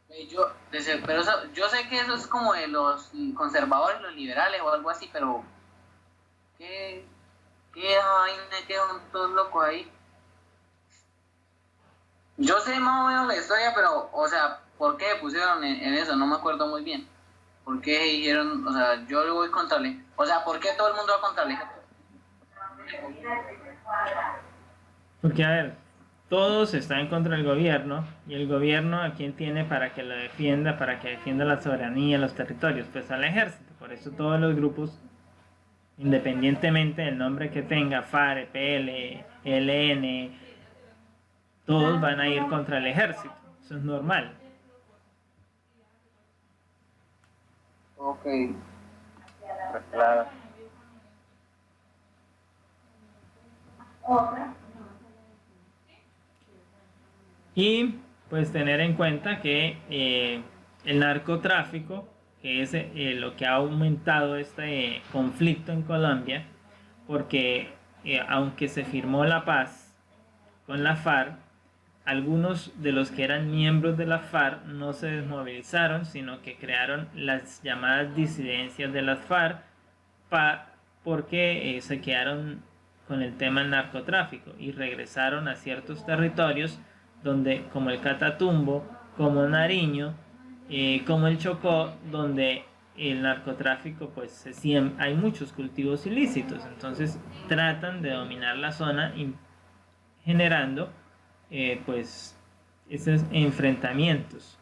Pero yo sé que eso es como de los conservadores, los liberales o algo así, pero ¿qué vaina quedan todos locos ahí? Yo sé más o menos la historia, pero, ¿por qué pusieron en eso? No me acuerdo muy bien. ¿Por qué dijeron, yo le voy contra el ejército? ¿Por qué todo el mundo va contra el ejército? Porque, a ver, todos están contra el gobierno, y el gobierno ¿a quién tiene para que lo defienda, para que defienda la soberanía, los territorios? Pues al ejército. Por eso todos los grupos, independientemente del nombre que tenga, FARC, EPL, ELN, todos van a ir contra el ejército. Eso es normal. Ok. Pues claro. Y pues tener en cuenta que el narcotráfico, que es lo que ha aumentado este conflicto en Colombia, porque aunque se firmó la paz con la FARC, algunos de los que eran miembros de la FARC no se desmovilizaron, sino que crearon las llamadas disidencias de las FARC porque se quedaron con el tema del narcotráfico y regresaron a ciertos territorios donde, como el Catatumbo, como Nariño, como el Chocó, donde el narcotráfico, pues hay muchos cultivos ilícitos. Entonces tratan de dominar la zona generando pues esos enfrentamientos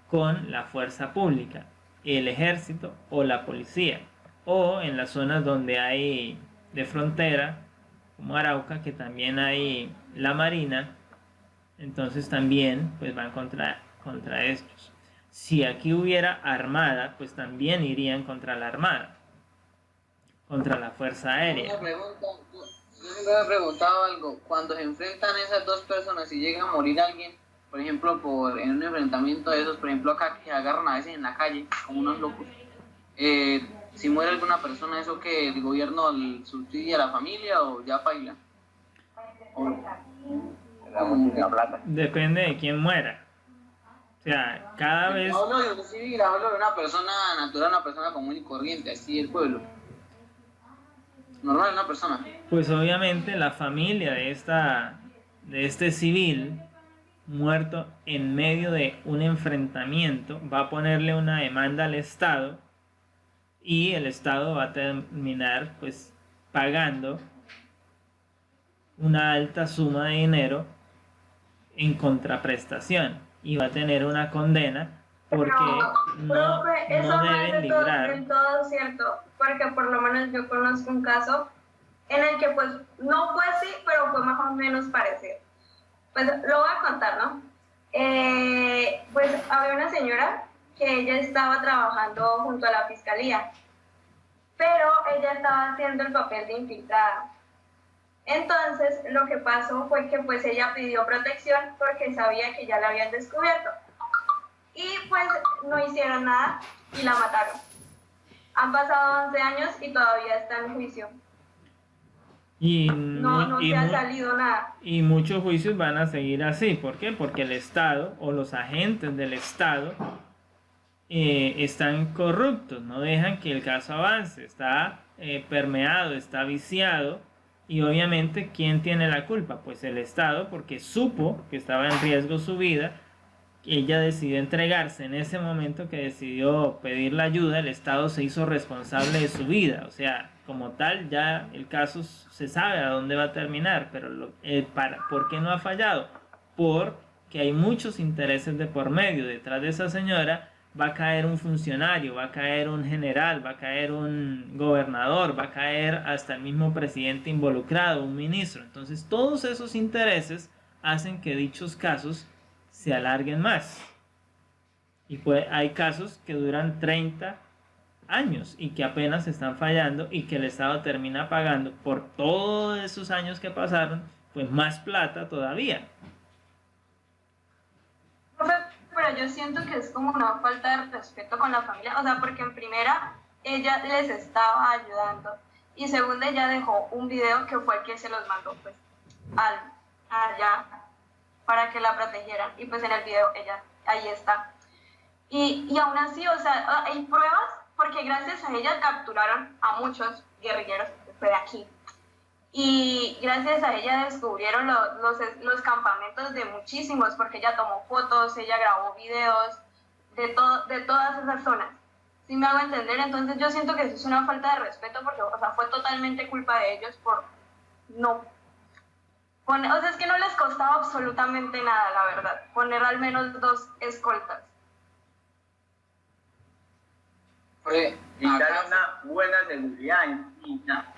con la fuerza pública, el ejército o la policía, o en las zonas donde hay de frontera como Arauca, que también hay la marina. Entonces también pues van contra estos. Si aquí hubiera armada, pues también irían contra la armada, contra la fuerza aérea. Una pregunta, yo siempre me he preguntado algo. Cuando se enfrentan esas dos personas y llega a morir alguien, por ejemplo, en un enfrentamiento de esos, por ejemplo acá que agarran a veces en la calle, como unos locos, si muere alguna persona, ¿eso que el gobierno subsidia a la familia o ya paila? La plata. Depende de quién muera. O sea, cada vez... No hablo de un civil, hablo de una persona natural, una persona común y corriente, así el pueblo. Normal, una persona. Pues obviamente la familia de este civil muerto en medio de un enfrentamiento va a ponerle una demanda al Estado y el Estado va a terminar pues pagando una alta suma de dinero en contraprestación y va a tener una condena porque no deben librar. Del todo cierto, porque por lo menos yo conozco un caso en el que pues no fue así, pero fue más o menos parecido. Pues lo voy a contar, ¿no? Pues había una señora que ella estaba trabajando junto a la fiscalía, pero ella estaba haciendo el papel de infiltrada. Entonces lo que pasó fue que pues ella pidió protección porque sabía que ya la habían descubierto. Y pues no hicieron nada y la mataron. Han pasado 11 años y todavía está en juicio. No se ha salido nada. Y muchos juicios van a seguir así. ¿Por qué? Porque el Estado o los agentes del Estado están corruptos, no dejan que el caso avance, está permeado, está viciado. Y obviamente, ¿quién tiene la culpa? Pues el Estado, porque supo que estaba en riesgo su vida. Ella decidió entregarse en ese momento que decidió pedir la ayuda. El Estado se hizo responsable de su vida. O sea, como tal, ya el caso se sabe a dónde va a terminar. Pero ¿por qué no ha fallado? Porque hay muchos intereses de por medio. Detrás de esa señora va a caer un funcionario, va a caer un general, va a caer un gobernador, va a caer hasta el mismo presidente involucrado, un ministro. Entonces todos esos intereses hacen que dichos casos se alarguen más. Y pues hay casos que duran 30 años y que apenas están fallando y que el Estado termina pagando por todos esos años que pasaron, pues más plata todavía. Pero yo siento que es como una falta de respeto con la familia, o sea, porque en primera ella les estaba ayudando y segunda ella dejó un video que fue el que se los mandó pues allá para que la protegieran y pues en el video ella ahí está y aún así, o sea, hay pruebas porque gracias a ella capturaron a muchos guerrilleros de aquí. Y gracias a ella descubrieron los campamentos de muchísimos, porque ella tomó fotos, ella grabó videos de todas esas zonas. ¿Sí me hago entender? Entonces yo siento que eso es una falta de respeto, porque o sea, fue totalmente culpa de ellos por no poner, o sea, es que no les costaba absolutamente nada, la verdad, poner al menos 2 escoltas. Y dar una buena seguridad y ya.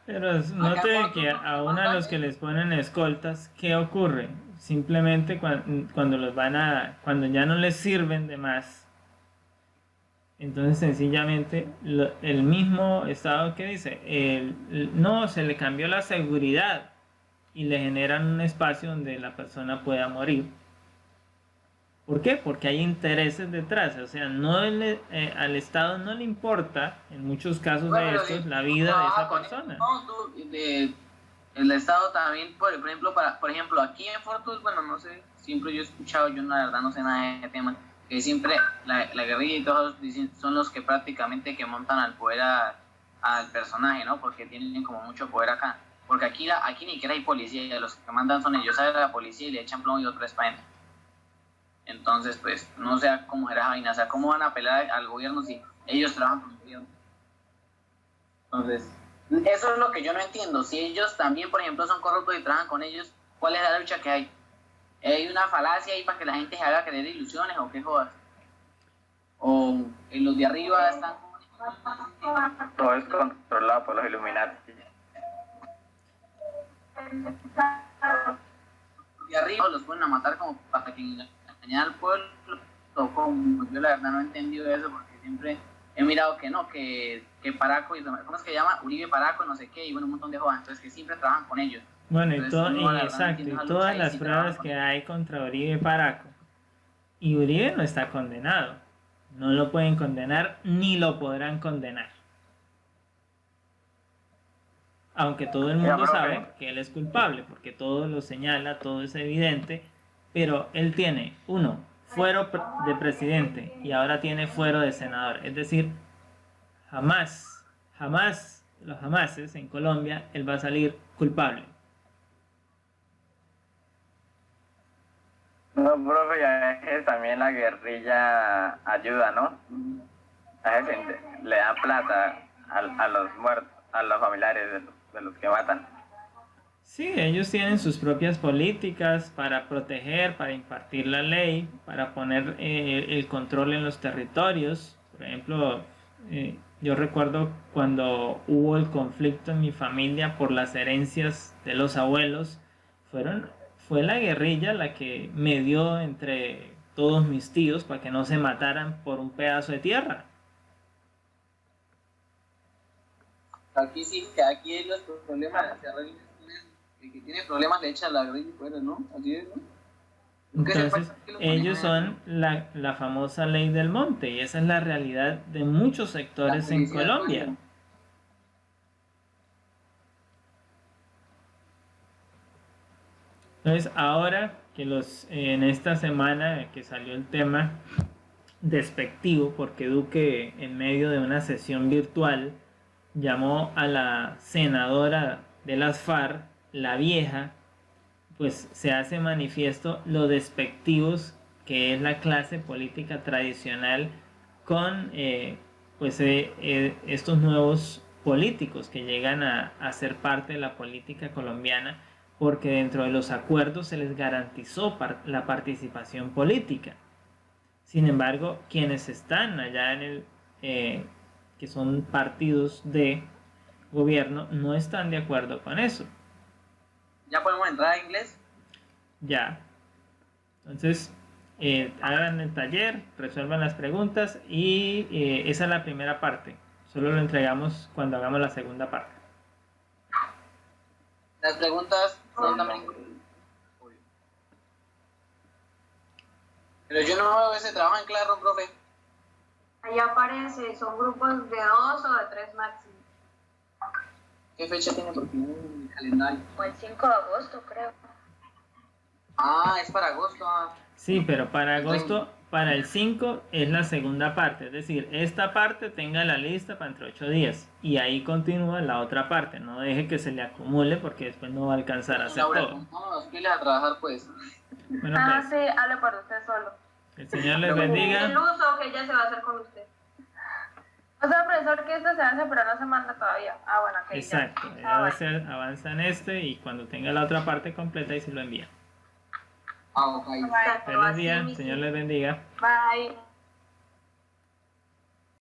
Pero note que a uno de los que les ponen escoltas, ¿qué ocurre? simplemente cuando ya no les sirven de más, entonces sencillamente el mismo Estado que dice, no, se le cambió la seguridad y le generan un espacio donde la persona pueda morir. ¿Por qué? Porque hay intereses detrás, o sea, al Estado no le importa, en muchos casos de estos, la vida de esa persona. El Estado también, por ejemplo, aquí en Fortus, bueno, no sé, siempre yo he escuchado, yo la verdad no sé nada de ese tema, que siempre la guerrilla y todos son los que prácticamente que montan al poder al personaje, ¿no? Porque tienen como mucho poder acá. Porque aquí ni siquiera hay policía, los que mandan son ellos, sale la policía y le echan plomo y otro es para adentro. Entonces, pues, no sé cómo era esa vaina, o sea, cómo van a pelear al gobierno si ellos trabajan con el gobierno. Entonces, eso es lo que yo no entiendo. Si ellos también, por ejemplo, son corruptos y trabajan con ellos, ¿cuál es la lucha que hay? ¿Hay una falacia ahí para que la gente se haga creer ilusiones o qué jodas? ¿O en los de arriba están...? Todo es controlado por los Illuminati. De arriba los ponen a matar como para que engañar al pueblo, o como yo la verdad no he entendido eso, porque siempre he mirado que no, que Paraco, ¿cómo es que se llama? Uribe, Paraco, no sé qué, y bueno, un montón de jóvenes, entonces que siempre trabajan con ellos. Bueno, Entonces, y todas las pruebas que hay contra Uribe Paraco, y Uribe no está condenado, no lo pueden condenar ni lo podrán condenar. Aunque todo el mundo sabe que él es culpable, porque todo lo señala, todo es evidente, pero él tiene, fuero de presidente y ahora tiene fuero de senador. Es decir, jamás, los jamases en Colombia, él va a salir culpable. No, profe, ya es que también la guerrilla ayuda, ¿no? A esa gente le dan plata a los muertos, a los familiares de los que matan. Sí, ellos tienen sus propias políticas para proteger, para impartir la ley, para poner el control en los territorios. Por ejemplo, yo recuerdo cuando hubo el conflicto en mi familia por las herencias de los abuelos, fue la guerrilla la que medió entre todos mis tíos para que no se mataran por un pedazo de tierra. Aquí sí, que aquí los problemas se arreglan. El que tiene problemas le echa la guerrilla fuera, ¿no? Así es, ¿no? Entonces, ellos son la famosa ley del monte, y esa es la realidad de muchos sectores en Colombia. Entonces, ahora que en esta semana que salió el tema despectivo, porque Duque en medio de una sesión virtual llamó a la senadora de las FARC, la vieja, pues se hace manifiesto lo despectivos que es la clase política tradicional con estos nuevos políticos que llegan a ser parte de la política colombiana, porque dentro de los acuerdos se les garantizó la participación política. Sin embargo, quienes están allá que son partidos de gobierno, no están de acuerdo con eso. ¿Ya podemos entrar a inglés? Ya. Entonces, hagan el taller, resuelvan las preguntas y esa es la primera parte. Solo lo entregamos cuando hagamos la segunda parte. Las preguntas son también... Pero yo no veo ese trabajo en Classroom, profe. Ahí aparece, son grupos de 2 o de 3 máximo. ¿Qué fecha tiene por fin el calendario? O el 5 de agosto, creo. Ah, es para agosto. Sí, pero para agosto, para el 5 es la segunda parte. Es decir, esta parte tenga la lista para entre 8 días. Y ahí continúa la otra parte. No deje que se le acumule porque después no va a alcanzar a hacer Laura, todo. Vámonos pilas a trabajar, pues. Bueno, pues, Sí, hable por usted solo. el Señor les bendiga. El uso que ella se va a hacer con usted. O sea, profesor, que esto se hace pero no se manda todavía. Ah, bueno, ok. Exacto. Avanza en y cuando tenga la otra parte completa y se lo envía. Ah, ok. Feliz día, Señor les bendiga. Bye.